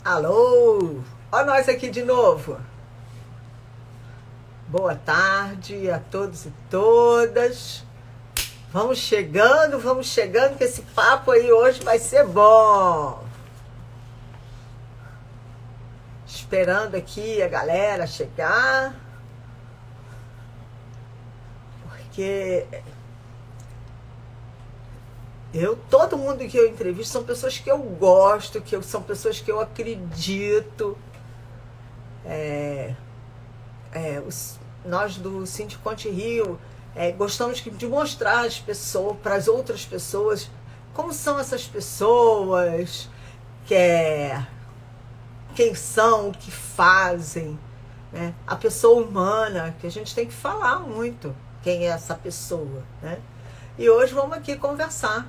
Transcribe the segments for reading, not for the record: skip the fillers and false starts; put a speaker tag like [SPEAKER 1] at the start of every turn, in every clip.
[SPEAKER 1] Alô! Ó nós aqui de novo. Boa tarde a todos e todas. Vamos chegando, que esse papo aí hoje vai ser bom. Esperando aqui a galera chegar, porque todo mundo que eu entrevisto são pessoas que eu gosto, são pessoas que eu acredito. Nós do Sindiconte Rio gostamos de mostrar às pessoas, para as outras pessoas, como são essas pessoas, que é, quem são, o que fazem, né? A pessoa humana, que a gente tem que falar muito quem é essa pessoa, né? E hoje vamos aqui conversar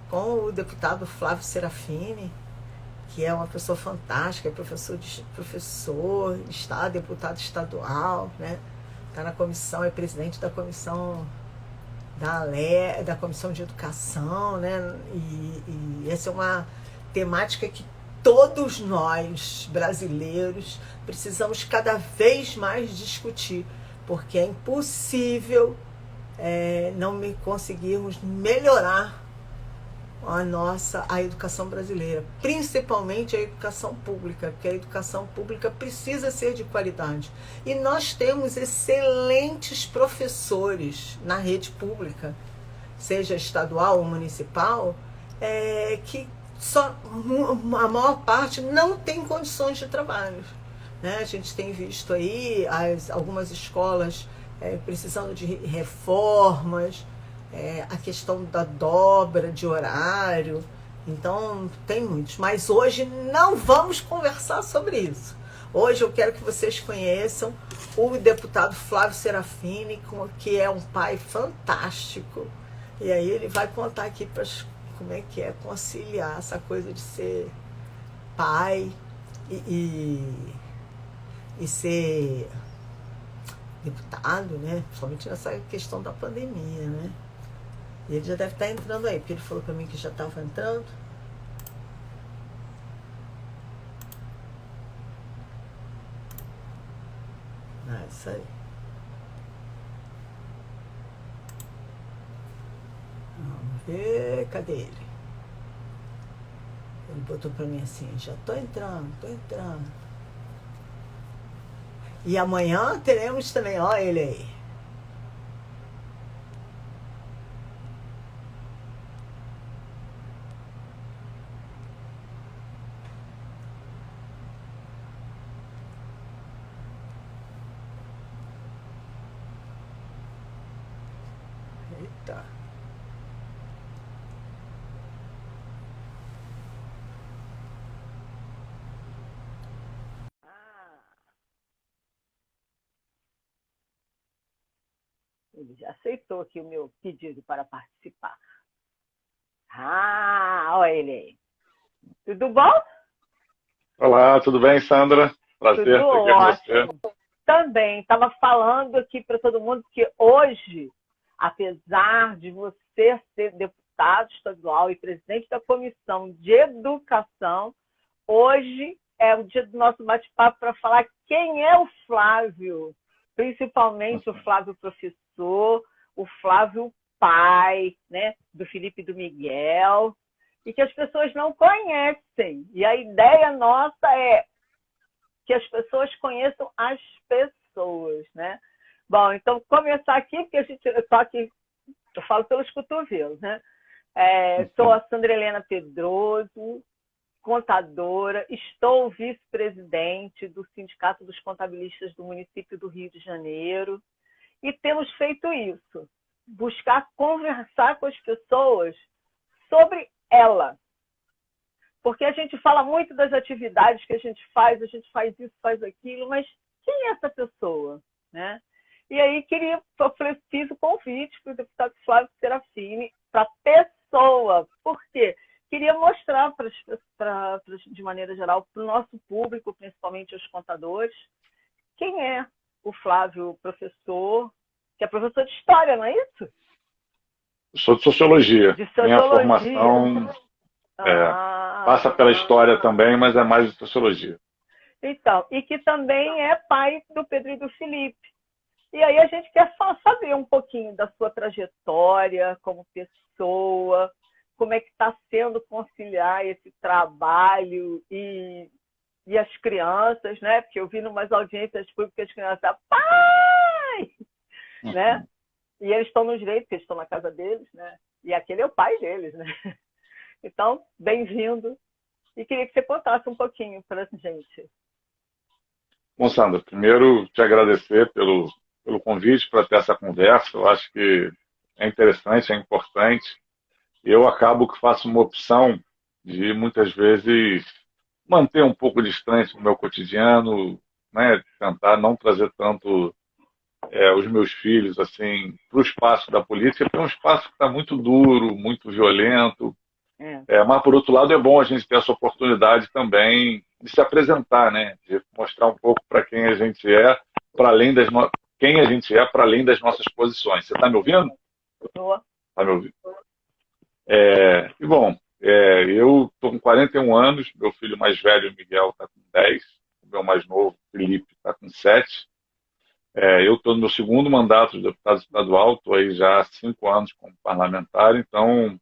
[SPEAKER 1] com o deputado Flávio Serafini, que é uma pessoa fantástica, é professor, está deputado estadual, né? Está na comissão, é presidente da comissão da comissão de educação, né? E essa é uma temática que todos nós brasileiros precisamos cada vez mais discutir, porque é impossível não conseguirmos melhorar a educação brasileira, principalmente a educação pública, porque a educação pública precisa ser de qualidade. E nós temos excelentes professores na rede pública, seja estadual ou municipal, que a maior parte não tem condições de trabalho. Né? A gente tem visto aí algumas escolas precisando de reformas, a questão da dobra de horário. Então, tem muitos. Mas hoje não vamos conversar sobre isso. Hoje eu quero que vocês conheçam o deputado Flávio Serafini, que é um pai fantástico. E aí ele vai contar aqui como é que é conciliar essa coisa de ser pai e ser deputado, né? Principalmente nessa questão da pandemia, né? E ele já deve estar entrando aí, porque ele falou para mim que já estava entrando. Isso aí. Vamos ver, cadê ele? Ele botou para mim assim, já tô entrando. E amanhã teremos também, ó ele aí. Eita. Ele já aceitou aqui o meu pedido para participar. Olha ele aí. Tudo bom?
[SPEAKER 2] Olá, tudo bem, Sandra? Prazer
[SPEAKER 1] Tudo
[SPEAKER 2] estar aqui com
[SPEAKER 1] ótimo.
[SPEAKER 2] você.
[SPEAKER 1] Também, estava falando aqui para todo mundo que hoje, apesar de você ser deputado estadual e presidente da Comissão de Educação, hoje é o dia do nosso bate-papo para falar quem é o Flávio, principalmente o Flávio professor, o Flávio pai, né, do Felipe e do Miguel, e que as pessoas não conhecem. E a ideia nossa é que as pessoas conheçam as pessoas, né? Bom, então começar aqui, porque eu falo pelos cotovelos, né? Sou a Sandra Helena Pedroso, contadora, estou vice-presidente do Sindicato dos Contabilistas do município do Rio de Janeiro e temos feito isso, buscar conversar com as pessoas sobre ela. Porque a gente fala muito das atividades que a gente faz isso, faz aquilo, mas quem é essa pessoa? Né? E aí fiz o convite para o deputado Flávio Serafini, para a pessoa. Por quê? Queria mostrar, de maneira geral, para o nosso público, principalmente os contadores, quem é o Flávio professor, que é professor de história, não é isso?
[SPEAKER 2] Sou de sociologia.
[SPEAKER 1] De sociologia.
[SPEAKER 2] Minha formação Passa pela história também, mas é mais de sociologia.
[SPEAKER 3] Então, e que também é pai do Pedro e do Felipe. E aí a gente quer só saber um pouquinho da sua trajetória como pessoa, como é que está sendo conciliar esse trabalho e as crianças, né? Porque eu vi em umas audiências públicas as crianças, pai! Né? E eles estão nos direitos, porque eles estão na casa deles, né? E aquele é o pai deles, né? Então, bem-vindo. E queria que você contasse um pouquinho para a gente.
[SPEAKER 2] Bom, Sandra, primeiro te agradecer pelo convite para ter essa conversa. Eu acho que é interessante, é importante. Eu acabo que faço uma opção de, muitas vezes, manter um pouco distante do meu cotidiano, né? Tentar não trazer tanto os meus filhos assim para o espaço da política, porque é um espaço que está muito duro, muito violento. Mas, por outro lado, é bom a gente ter essa oportunidade também de se apresentar, né? De mostrar um pouco para quem a gente é, para além quem a gente é, para além das nossas posições. Você está me ouvindo?
[SPEAKER 3] Estou.
[SPEAKER 2] Está me ouvindo? E, bom, eu estou com 41 anos, meu filho mais velho, Miguel, está com 10, o meu mais novo, Felipe, está com 7. Eu estou no meu segundo mandato de deputado estadual, estou aí já há 5 anos como parlamentar, então,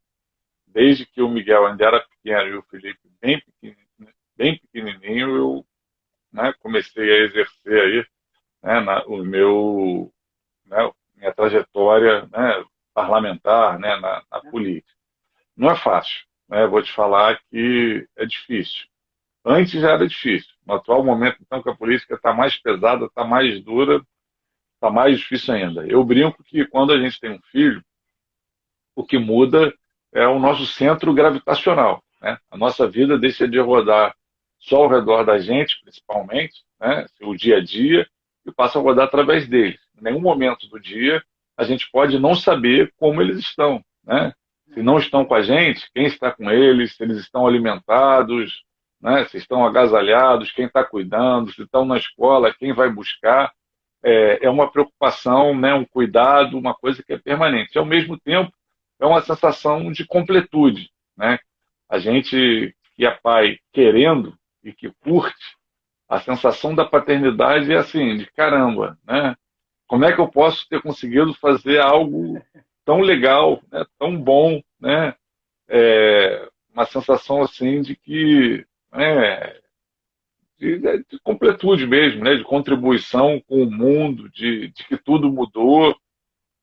[SPEAKER 2] desde que o Miguel ainda era pequeno e o Felipe bem pequenininho, eu, né, comecei a exercer aí, né, minha trajetória, né, parlamentar, né, na política. Não é fácil, né? Vou te falar que é difícil. Antes já era difícil. No atual momento, então, que a política está mais pesada, está mais dura, está mais difícil ainda. Eu brinco que quando a gente tem um filho, o que muda é o nosso centro gravitacional, né? A nossa vida deixa de rodar só ao redor da gente, principalmente, né? O dia a dia, e passa a rodar através deles. Em nenhum momento do dia a gente pode não saber como eles estão, né? Se não estão com a gente, quem está com eles, se eles estão alimentados, né? Se estão agasalhados, quem está cuidando, se estão na escola, quem vai buscar. É uma preocupação, né? Um cuidado, uma coisa que é permanente. E, ao mesmo tempo, é uma sensação de completude, né? A gente que é pai querendo e que curte, a sensação da paternidade é assim, de caramba, né? Como é que eu posso ter conseguido fazer algo tão legal, né? Tão bom, né? Uma sensação assim de que, né? De completude mesmo, né? De contribuição com o mundo, de que tudo mudou,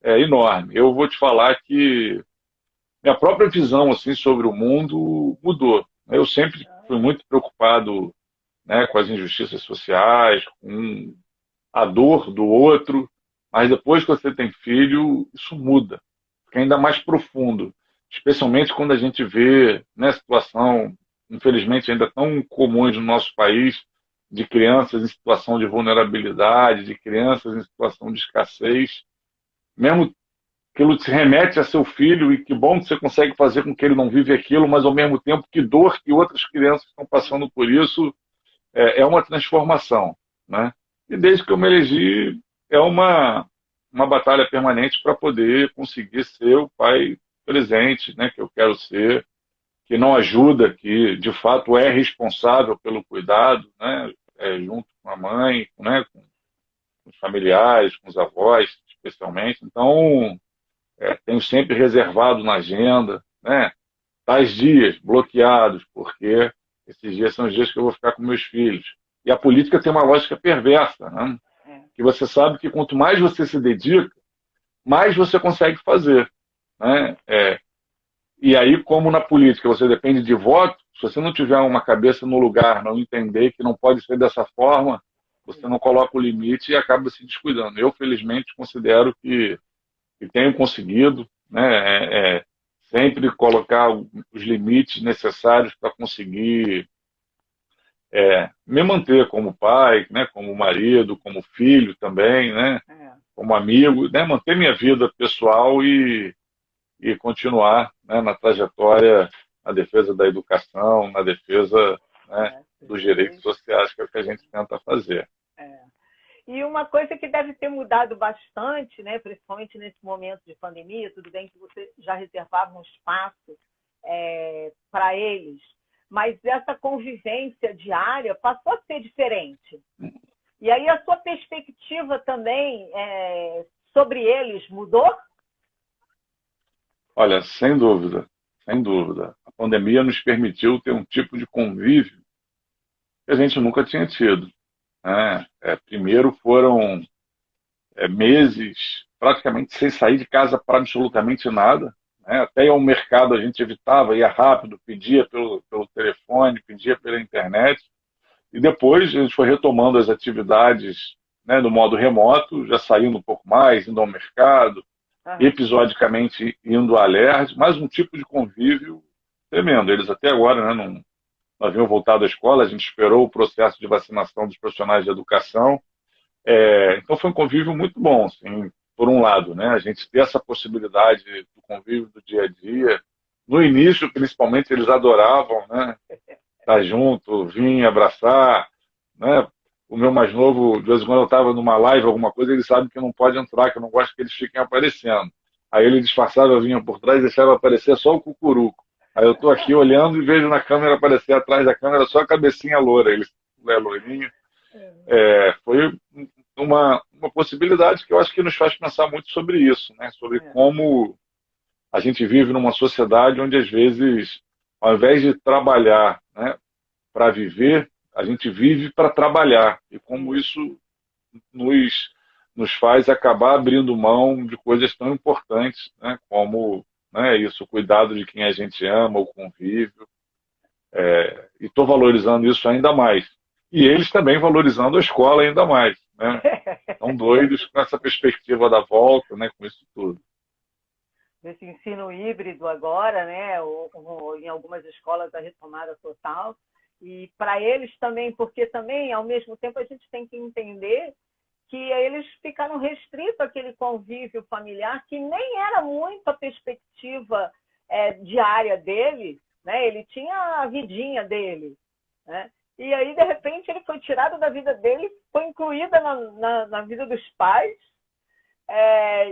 [SPEAKER 2] é enorme. Eu vou te falar que minha própria visão assim sobre o mundo mudou. Eu sempre fui muito preocupado, né, com as injustiças sociais, com a dor do outro, mas depois que você tem filho, isso muda, fica ainda mais profundo, especialmente quando a gente vê, né, situação, infelizmente ainda tão comum no nosso país, de crianças em situação de vulnerabilidade, de crianças em situação de escassez, mesmo aquilo te remete a seu filho e que bom que você consegue fazer com que ele não vive aquilo, mas ao mesmo tempo que dor que outras crianças estão passando por isso, é uma transformação, né? E desde que eu me elegi, é uma batalha permanente para poder conseguir ser o pai presente, né, que eu quero ser, que não ajuda, que de fato é responsável pelo cuidado, né, junto com a mãe, né, com os familiares, com os avós, especialmente. Então, tenho sempre reservado na agenda, né, tais dias bloqueados, porque esses dias são os dias que eu vou ficar com meus filhos. E a política tem uma lógica perversa, né? Que você sabe que quanto mais você se dedica, mais você consegue fazer, né? E aí, como na política você depende de voto, se você não tiver uma cabeça no lugar, não entender que não pode ser dessa forma, você não coloca o limite e acaba se descuidando. Eu, felizmente, considero que tenho conseguido, né, sempre colocar os limites necessários para conseguir me manter como pai, né, como marido, como filho também, né, como amigo, né, manter minha vida pessoal e continuar, né, na trajetória, na defesa da educação, na defesa, né, dos direitos sociais, que é o que a gente tenta fazer.
[SPEAKER 3] E uma coisa que deve ter mudado bastante, né, principalmente nesse momento de pandemia, tudo bem que você já reservava um espaço para eles, mas essa convivência diária passou a ser diferente. E aí a sua perspectiva também sobre eles mudou?
[SPEAKER 2] Olha, sem dúvida, sem dúvida. A pandemia nos permitiu ter um tipo de convívio que a gente nunca tinha tido, né? Primeiro foram meses praticamente sem sair de casa para absolutamente nada, né? Até ir ao mercado a gente evitava, ia rápido, pedia pelo telefone, pedia pela internet. E depois a gente foi retomando as atividades, né, do modo remoto, já saindo um pouco mais, indo ao mercado, episodicamente indo a LERJ, mas um tipo de convívio tremendo. Eles até agora, né, não haviam voltado à escola, a gente esperou o processo de vacinação dos profissionais de educação. Então foi um convívio muito bom, assim, por um lado, né, a gente ter essa possibilidade do convívio do dia a dia. No início, principalmente, eles adoravam, né, estar junto, vir abraçar, né? O meu mais novo, de vez em quando eu estava numa live, alguma coisa, ele sabe que não pode entrar, que eu não gosto que eles fiquem aparecendo. Aí ele disfarçava, vinha por trás e deixava aparecer só o cucuruco. Aí eu estou aqui olhando e vejo na câmera aparecer atrás da câmera só a cabecinha loura, ele é loirinho. Foi uma possibilidade que eu acho que nos faz pensar muito sobre isso, né? Sobre como a gente vive numa sociedade onde, às vezes, ao invés de trabalhar, né, para viver, a gente vive para trabalhar. E como isso nos faz acabar abrindo mão de coisas tão importantes, né, como, né, isso, o cuidado de quem a gente ama, o convívio. E estou valorizando isso ainda mais. E eles também valorizando a escola ainda mais, né? Estão doidos com essa perspectiva da volta, né, com isso tudo.
[SPEAKER 3] Desse ensino híbrido agora, né, ou em algumas escolas a retomada total, e para eles também, porque também, ao mesmo tempo, a gente tem que entender que eles ficaram restritos àquele convívio familiar, que nem era muito a perspectiva diária dele, né? Ele tinha a vidinha dele, né? E aí, de repente, ele foi tirado da vida dele, foi incluída na vida dos pais.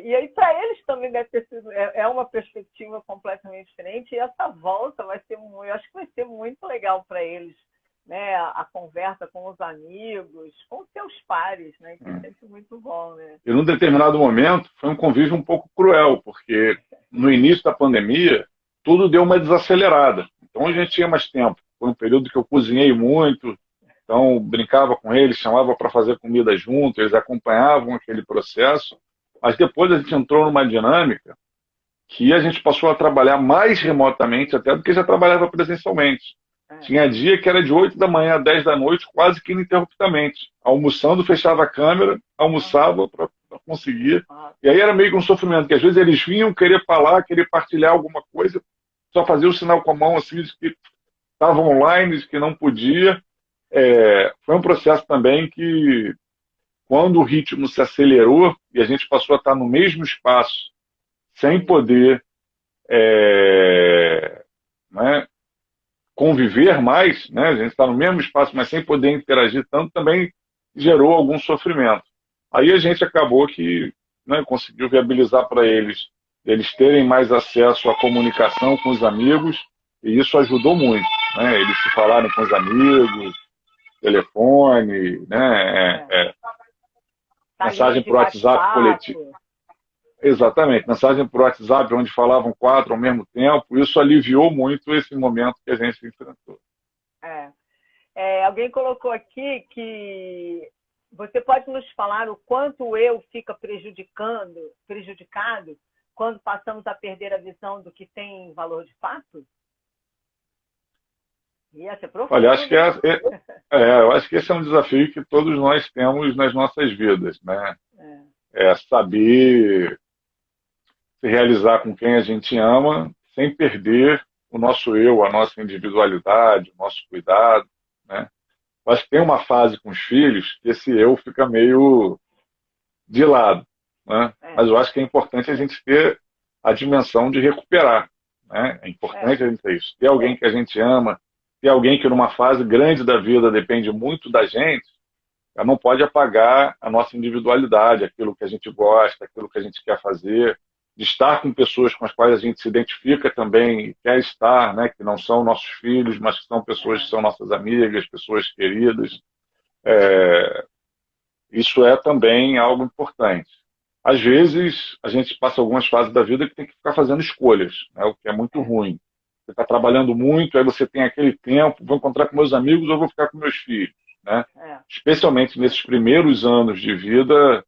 [SPEAKER 3] E aí, para eles também deve ter sido uma perspectiva completamente diferente. E essa volta vai ser, eu acho que vai ser muito legal para eles, né? A conversa com os amigos, com os seus pares, né? Que é sempre muito bom, né?
[SPEAKER 2] E num determinado momento foi um convívio um pouco cruel, porque no início da pandemia tudo deu uma desacelerada. Então a gente tinha mais tempo. Foi um período que eu cozinhei muito, então brincava com eles, chamava para fazer comida junto, eles acompanhavam aquele processo. Mas depois a gente entrou numa dinâmica que a gente passou a trabalhar mais remotamente até do que já trabalhava presencialmente. Tinha dia que era de 8 da manhã a 10 da noite, quase que ininterruptamente. Almoçando, fechava a câmera, almoçava para conseguir. E aí era meio que um sofrimento, que às vezes eles vinham querer falar, querer partilhar alguma coisa, só fazia o sinal com a mão assim, de que estava online, de que não podia. Foi um processo também que, quando o ritmo se acelerou e a gente passou a estar no mesmo espaço, sem poder né, conviver mais, né, a gente está no mesmo espaço, mas sem poder interagir tanto, também gerou algum sofrimento. Aí a gente acabou que, né, conseguiu viabilizar para eles terem mais acesso à comunicação com os amigos, e isso ajudou muito, né, eles se falarem com os amigos, telefone, né, mensagem por WhatsApp coletivo. Exatamente, mensagem por WhatsApp, onde falavam 4 ao mesmo tempo, isso aliviou muito esse momento que a gente enfrentou.
[SPEAKER 3] Alguém colocou aqui que você pode nos falar o quanto o eu fica prejudicado quando passamos a perder a visão do que tem valor de fato?
[SPEAKER 2] Olha, acho que eu acho que esse é um desafio que todos nós temos nas nossas vidas, né? Saber se realizar com quem a gente ama, sem perder o nosso eu, a nossa individualidade, o nosso cuidado, né? Eu acho que tem uma fase com os filhos que esse eu fica meio de lado, né? Mas eu acho que é importante a gente ter a dimensão de recuperar, né? É importante a gente ter isso. Ter alguém que a gente ama, ter alguém que numa fase grande da vida depende muito da gente, ela não pode apagar a nossa individualidade, aquilo que a gente gosta, aquilo que a gente quer fazer, de estar com pessoas com as quais a gente se identifica também, quer estar, né, que não são nossos filhos, mas que são pessoas que são nossas amigas, pessoas queridas. Isso é também algo importante. Às vezes, a gente passa algumas fases da vida que tem que ficar fazendo escolhas, né, o que é muito ruim. Você está trabalhando muito, aí você tem aquele tempo, vou encontrar com meus amigos ou vou ficar com meus filhos, né? Especialmente nesses primeiros anos de vida,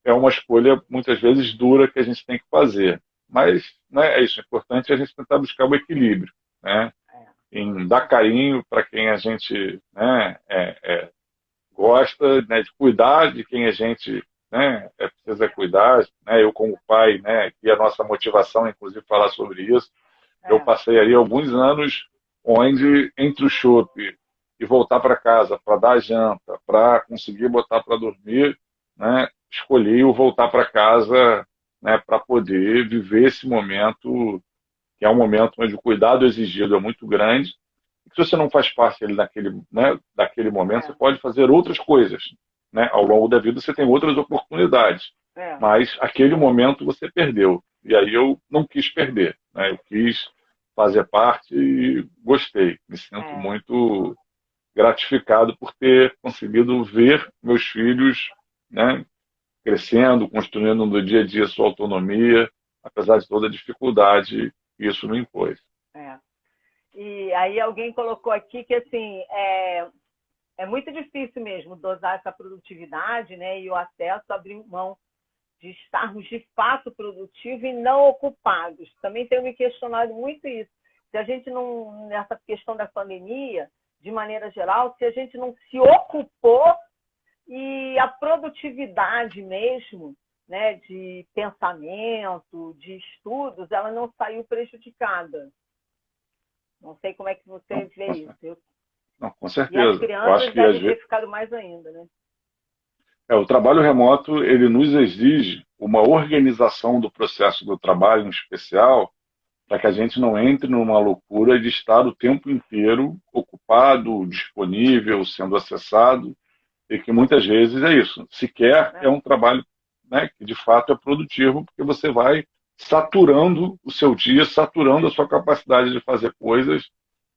[SPEAKER 2] é uma escolha muitas vezes dura que a gente tem que fazer. Mas, né, é isso, é importante a gente tentar buscar o equilíbrio, né? Em dar carinho para quem a gente, né, gosta, né, de cuidar de quem a gente, né, precisa cuidar, né? Eu como pai, né, que a nossa motivação é inclusive falar sobre isso. Eu passei aí alguns anos onde entre o chope e voltar para casa para dar janta, para conseguir botar para dormir, né, escolhi o voltar para casa, né, para poder viver esse momento, que é um momento onde o cuidado exigido é muito grande. E que se você não faz parte ali daquele momento, você pode fazer outras coisas, né? Ao longo da vida você tem outras oportunidades, mas aquele momento você perdeu. E aí eu não quis perder, né? Eu quis fazer parte e gostei. Me sinto muito gratificado por ter conseguido ver meus filhos, né, crescendo, construindo no dia a dia sua autonomia, apesar de toda a dificuldade que isso me impôs.
[SPEAKER 3] E aí alguém colocou aqui que assim é muito difícil mesmo dosar essa produtividade, né, e o acesso a abrir mão de estarmos de fato produtivos e não ocupados. Também tenho me questionado muito isso. Se a gente não, nessa questão da pandemia, de maneira geral, se a gente não se ocupou e a produtividade mesmo, né, de pensamento, de estudos, ela não saiu prejudicada. Não sei como é que você vê isso.
[SPEAKER 2] Não, com certeza.
[SPEAKER 3] E as crianças devem ter ficado mais ainda, né?
[SPEAKER 2] O trabalho remoto, ele nos exige uma organização do processo do trabalho em especial, para que a gente não entre numa loucura de estar o tempo inteiro ocupado, disponível, sendo acessado, e que muitas vezes é isso. Sequer é um trabalho, né, que de fato é produtivo, porque você vai saturando o seu dia, saturando a sua capacidade de fazer coisas.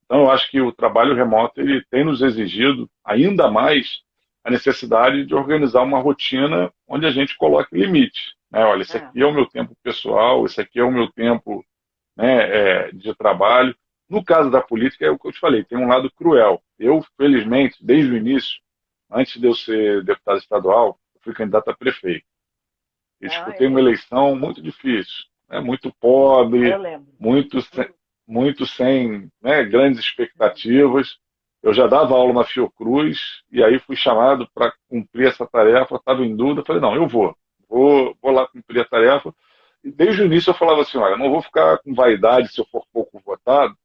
[SPEAKER 2] Então, eu acho que o trabalho remoto ele tem nos exigido ainda mais a necessidade de organizar uma rotina onde a gente coloque limite, né? Olha, esse aqui é o meu tempo pessoal, esse aqui é o meu tempo, né, de trabalho. No caso da política, é o que eu te falei, tem um lado cruel. Eu, felizmente, desde o início, antes de eu ser deputado estadual, eu fui candidato a prefeito. Eu disputei uma eleição muito difícil, né, muito pobre, muito sem, né, grandes expectativas. Eu já dava aula na Fiocruz, e aí fui chamado para cumprir essa tarefa, estava em dúvida, falei, não, eu vou lá cumprir a tarefa. E desde o início eu falava assim, olha, não vou ficar com vaidade se eu for pouco votado,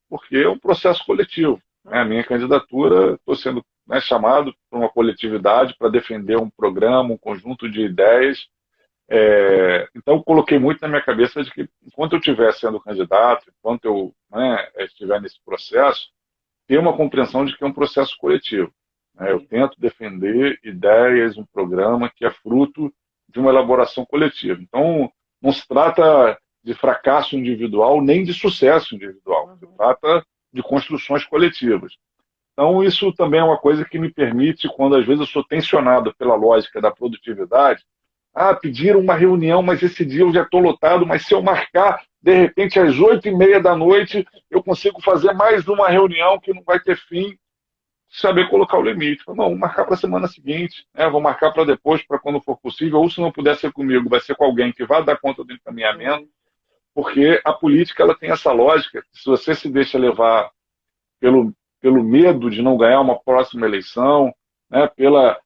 [SPEAKER 2] porque é um processo coletivo. Né? A minha candidatura, estou sendo, né, chamado para uma coletividade para defender um programa, um conjunto de ideias. Então eu coloquei muito na minha cabeça de que enquanto eu estiver sendo candidato, enquanto eu, né, estiver nesse processo, ter uma compreensão de que é um processo coletivo. Né? Eu tento defender ideias, um programa que é fruto de uma elaboração coletiva. Então, não se trata de fracasso individual nem de sucesso individual. Se trata de construções coletivas. Então, isso também é uma coisa que me permite, quando às vezes eu sou tensionado pela lógica da produtividade, pediram uma reunião, mas esse dia eu já estou lotado, mas se eu marcar, de repente, às 8h30 da noite, eu consigo fazer mais uma reunião que não vai ter fim, saber colocar o limite. Não, vou marcar para a semana seguinte, né? Vou marcar para depois, para quando for possível, ou se não puder ser comigo, vai ser com alguém que vai dar conta do encaminhamento, porque a política ela tem essa lógica, se você se deixa levar pelo medo de não ganhar uma próxima eleição, né? Pela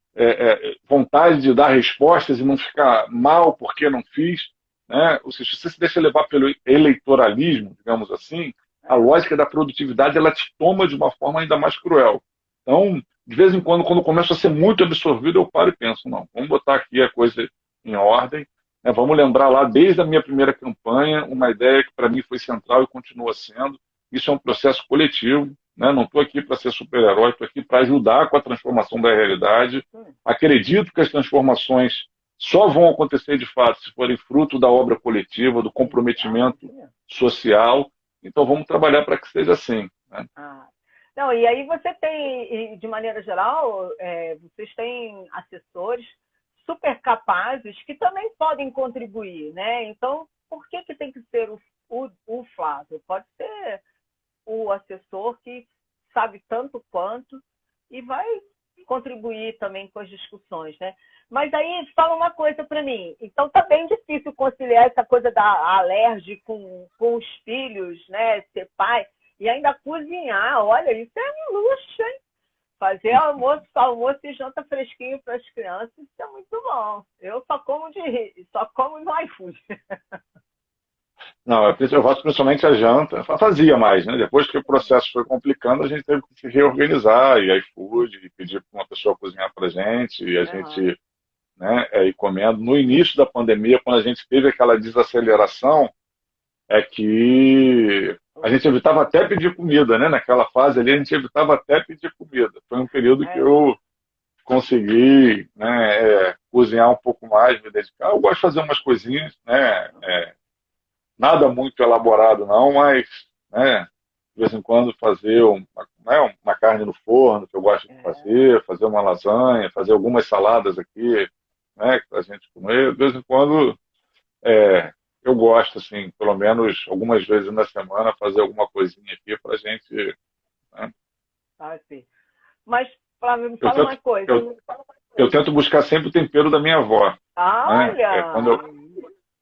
[SPEAKER 2] vontade de dar respostas e não ficar mal porque não fiz, né? Ou seja, se você se deixa levar pelo eleitoralismo, digamos assim, a lógica da produtividade ela te toma de uma forma ainda mais cruel. Então, de vez em quando eu começo a ser muito absorvido, eu paro e penso, não, vamos botar aqui a coisa em ordem, né? Vamos lembrar lá, desde a minha primeira campanha, uma ideia que para mim foi central e continua sendo. Isso é um processo coletivo. Né? Não estou aqui para ser super-herói, estou aqui para ajudar com a transformação da realidade. Acredito que as transformações só vão acontecer de fato se forem fruto da obra coletiva, do comprometimento social. Então vamos trabalhar para que seja assim, né?
[SPEAKER 3] Não, e aí você tem, de maneira geral, vocês têm assessores super capazes que também podem contribuir, né? Então, por que tem que ser o Flávio? Pode ser o assessor que sabe tanto quanto e vai contribuir também com as discussões, né? Mas aí, fala uma coisa para mim. Então, tá bem difícil conciliar essa coisa da alergia com os filhos, né? Ser pai e ainda cozinhar. Olha, isso é um luxo, hein? Fazer almoço e janta fresquinho para as crianças, isso é muito bom. Eu só como no iFood.
[SPEAKER 2] Não, eu faço principalmente a janta. Fazia mais, né? Depois que o processo foi complicando, a gente teve que se reorganizar, e iFood, e pedir para uma pessoa cozinhar para a gente, e a gente, né, ir comendo. No início da pandemia, quando a gente teve aquela desaceleração, é que a gente evitava até pedir comida, né? Naquela fase ali, a gente evitava até pedir comida. Foi um período que eu consegui, né, cozinhar um pouco mais, me dedicar. Eu gosto de fazer umas coisinhas, né? Nada muito elaborado não, mas, né, de vez em quando fazer uma carne no forno, que eu gosto de fazer uma lasanha, fazer algumas saladas aqui, né, para a gente comer. De vez em quando eu gosto, assim, pelo menos algumas vezes na semana, fazer alguma coisinha aqui para a gente. Né?
[SPEAKER 3] Sim. Mas, Flávio, me fala uma coisa.
[SPEAKER 2] Eu tento buscar sempre o tempero da minha avó.
[SPEAKER 3] Olha!
[SPEAKER 2] Né?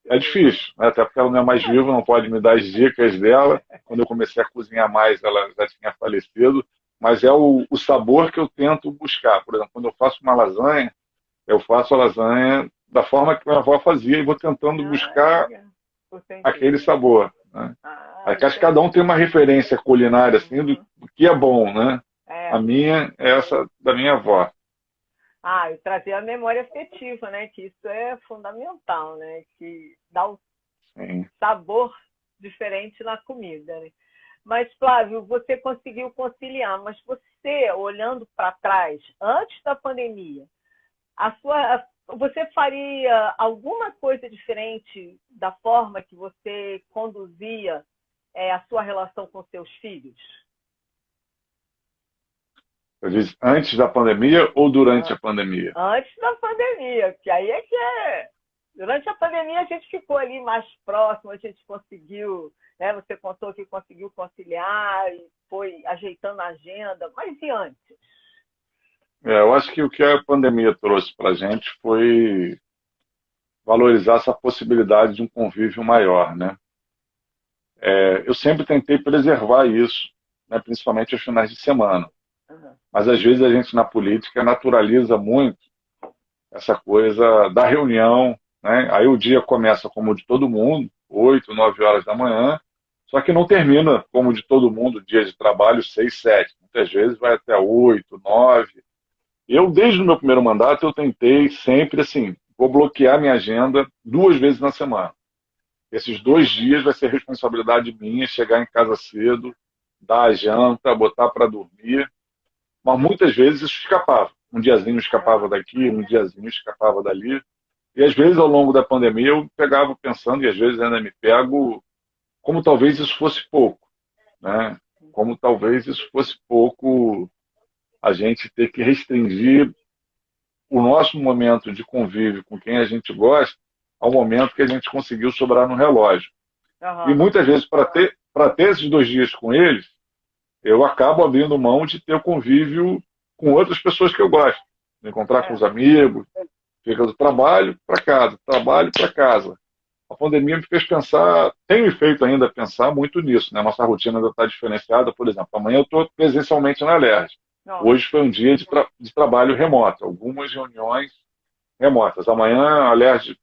[SPEAKER 2] É difícil, né? Até porque ela não é mais viva, não pode me dar as dicas dela. Quando eu comecei a cozinhar mais, ela já tinha falecido. Mas é o sabor que eu tento buscar. Por exemplo, quando eu faço uma lasanha, eu faço a lasanha da forma que minha avó fazia e vou tentando buscar aquele sabor. Né? Acho que cada um tem uma referência culinária assim, do que é bom, né? A minha é essa da minha avó.
[SPEAKER 3] E trazer a memória afetiva, né? Que isso é fundamental, né? Que dá um sabor diferente na comida, né? Mas, Flávio, você conseguiu conciliar, mas você, olhando para trás, antes da pandemia, você faria alguma coisa diferente da forma que você conduzia a sua relação com seus filhos?
[SPEAKER 2] Eu disse, antes da pandemia ou durante a pandemia?
[SPEAKER 3] Antes da pandemia, que aí é que é. Durante a pandemia a gente ficou ali mais próximo, a gente conseguiu, né? Você contou que conseguiu conciliar e foi ajeitando a agenda, mas e antes?
[SPEAKER 2] Eu acho que o que a pandemia trouxe para a gente foi valorizar essa possibilidade de um convívio maior, né? Eu sempre tentei preservar isso, né? Principalmente aos finais de semana. Mas às vezes a gente na política naturaliza muito essa coisa da reunião, né? Aí o dia começa como o de todo mundo, 8, 9 horas da manhã, só que não termina como o de todo mundo, dia de trabalho 6, 7. Muitas vezes vai até 8, 9. Eu, desde o meu primeiro mandato, eu tentei sempre assim, vou bloquear minha agenda 2 vezes na semana. Esses 2 dias vai ser responsabilidade minha, chegar em casa cedo, dar a janta, botar para dormir. Mas muitas vezes isso escapava. Um diazinho escapava daqui, um diazinho escapava dali. E às vezes, ao longo da pandemia, eu pegava pensando, e às vezes ainda me pego, como talvez isso fosse pouco. Né? Como talvez isso fosse pouco a gente ter que restringir o nosso momento de convívio com quem a gente gosta ao momento que a gente conseguiu sobrar no relógio. E muitas vezes, para ter esses 2 dias com eles, eu acabo abrindo mão de ter o convívio com outras pessoas que eu gosto. De encontrar com os amigos, fica do trabalho para casa, trabalho para casa. A pandemia me fez pensar, tem me feito ainda pensar muito nisso. Né? Nossa rotina ainda está diferenciada. Por exemplo, amanhã eu estou presencialmente na Alerj. Hoje foi um dia de trabalho remoto, algumas reuniões remotas. Amanhã a Alerj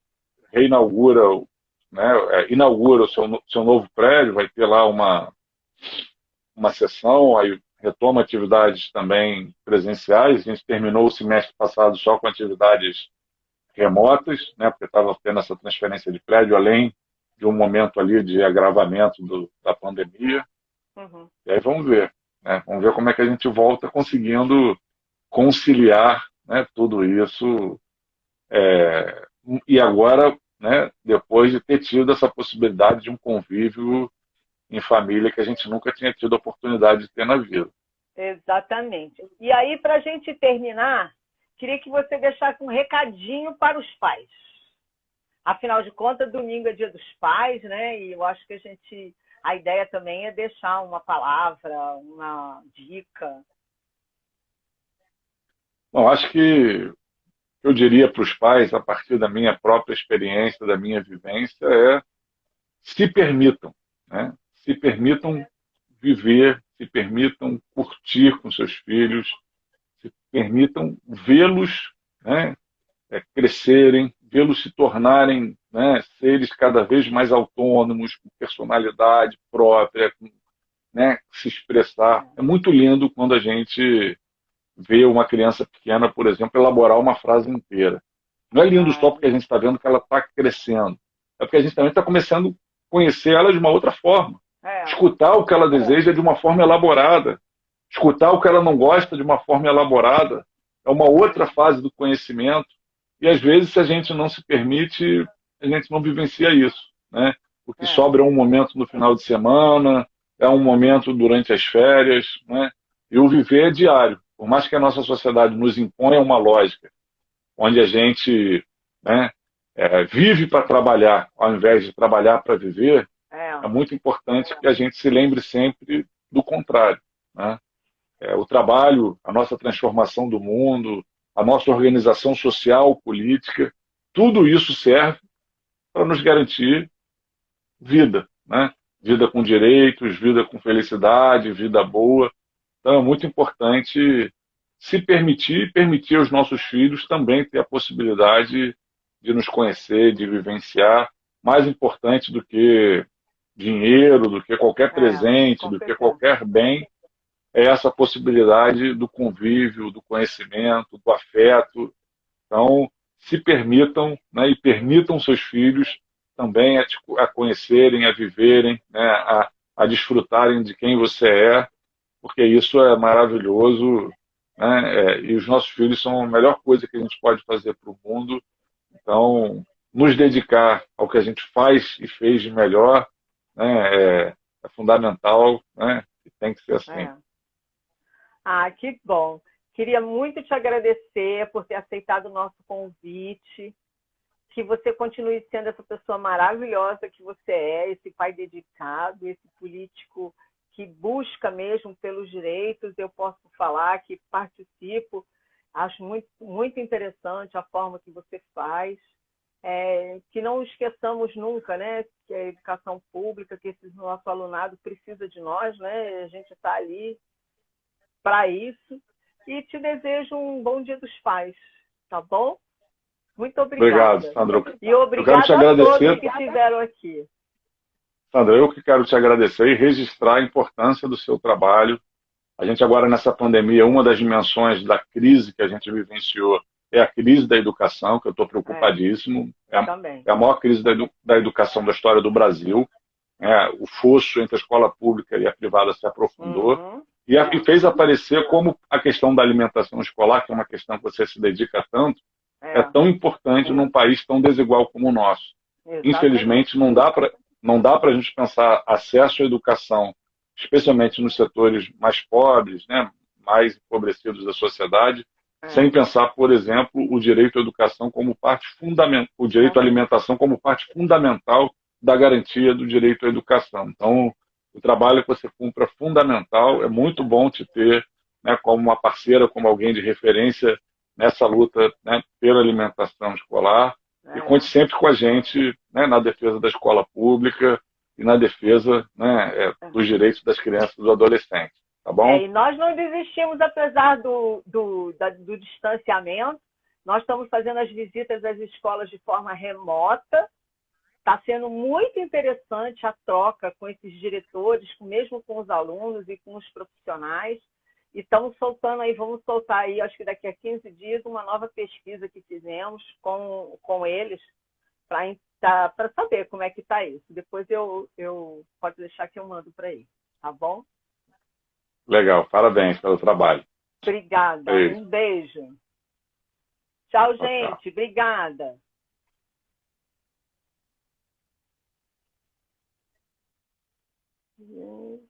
[SPEAKER 2] reinaugura, né, inaugura o seu novo prédio, vai ter lá uma sessão, aí retoma atividades também presenciais. A gente terminou o semestre passado só com atividades remotas, né, porque estava tendo essa transferência de prédio, além de um momento ali de agravamento da pandemia. E aí vamos ver. Né, vamos ver como é que a gente volta conseguindo conciliar, né, tudo isso e agora, né, depois de ter tido essa possibilidade de um convívio em família que a gente nunca tinha tido a oportunidade de ter na vida.
[SPEAKER 3] Exatamente. E aí, para a gente terminar, queria que você deixasse um recadinho para os pais. Afinal de contas, domingo é Dia dos Pais, né? E eu acho que a ideia também é deixar uma palavra, uma dica.
[SPEAKER 2] Bom, acho que eu diria para os pais, a partir da minha própria experiência, da minha vivência, é se permitam, né? Se permitam viver, se permitam curtir com seus filhos, se permitam vê-los, né, crescerem, vê-los se tornarem, né, seres cada vez mais autônomos, com personalidade própria, né, se expressar. É muito lindo quando a gente vê uma criança pequena, por exemplo, elaborar uma frase inteira. Não é lindo só porque a gente está vendo que ela está crescendo, é porque a gente também está começando a conhecer ela de uma outra forma. Escutar o que ela deseja de uma forma elaborada. Escutar o que ela não gosta de uma forma elaborada. É uma outra fase do conhecimento. E às vezes, se a gente não se permite, a gente não vivencia isso, né? O que sobra é um momento no final de semana, é um momento durante as férias, né? E o viver é diário. Por mais que a nossa sociedade nos imponha uma lógica onde a gente, né, vive para trabalhar, ao invés de trabalhar para viver, é muito importante que a gente se lembre sempre do contrário, né? O trabalho, a nossa transformação do mundo, a nossa organização social, política, tudo isso serve para nos garantir vida, né? Vida com direitos, vida com felicidade, vida boa. Então é muito importante se permitir e permitir aos nossos filhos também ter a possibilidade de nos conhecer, de vivenciar. Mais importante do que dinheiro, do que qualquer presente, do que qualquer bem, é essa possibilidade do convívio, do conhecimento, do afeto. Então, se permitam, né, e permitam seus filhos também a conhecerem, a viverem, né, a desfrutarem de quem você é, porque isso é maravilhoso, né, e os nossos filhos são a melhor coisa que a gente pode fazer para o mundo. Então, nos dedicar ao que a gente faz e fez de melhor, né, é fundamental, né, e tem que ser assim.
[SPEAKER 3] Que bom. Queria muito te agradecer por ter aceitado o nosso convite, que você continue sendo essa pessoa maravilhosa que você é, esse pai dedicado, esse político que busca mesmo pelos direitos. Eu posso falar que participo, acho muito, muito interessante a forma que você faz, que não esqueçamos nunca, né, que a educação pública, que esse nosso alunado precisa de nós, né, a gente está ali para isso. E te desejo um bom Dia dos Pais, tá bom? Muito obrigada.
[SPEAKER 2] Obrigado, Sandra.
[SPEAKER 3] E obrigada a todos que estiveram aqui.
[SPEAKER 2] Sandra, eu que quero te agradecer e registrar a importância do seu trabalho. A gente agora, nessa pandemia, uma das dimensões da crise que a gente vivenciou é a crise da educação, que eu estou preocupadíssimo. É a maior crise da educação da história do Brasil. O fosso entre a escola pública e a privada se aprofundou. E fez aparecer como a questão da alimentação escolar, que é uma questão que você se dedica tanto, é tão importante num país tão desigual como o nosso. Exatamente. Infelizmente, não dá para a gente pensar acesso à educação, especialmente nos setores mais pobres, né, mais empobrecidos da sociedade, sem pensar, por exemplo, o direito à educação como parte fundamental, o direito à alimentação como parte fundamental da garantia do direito à educação. Então, o trabalho que você cumpre é fundamental, é muito bom te ter, né, como uma parceira, como alguém de referência nessa luta, né, pela alimentação escolar. E conte sempre com a gente, né, na defesa da escola pública e na defesa, né, dos direitos das crianças e dos adolescentes. Tá bom?
[SPEAKER 3] E nós não desistimos, apesar do distanciamento. Nós estamos fazendo as visitas às escolas de forma remota. Está sendo muito interessante a troca com esses diretores, mesmo com os alunos e com os profissionais. E estamos soltando aí, vamos soltar aí, acho que daqui a 15 dias, uma nova pesquisa que fizemos com eles para saber como é que está isso. Depois eu pode deixar que eu mando para aí, tá bom?
[SPEAKER 2] Legal, parabéns pelo trabalho.
[SPEAKER 3] Obrigada, um beijo. Tchau, gente, obrigada. gente.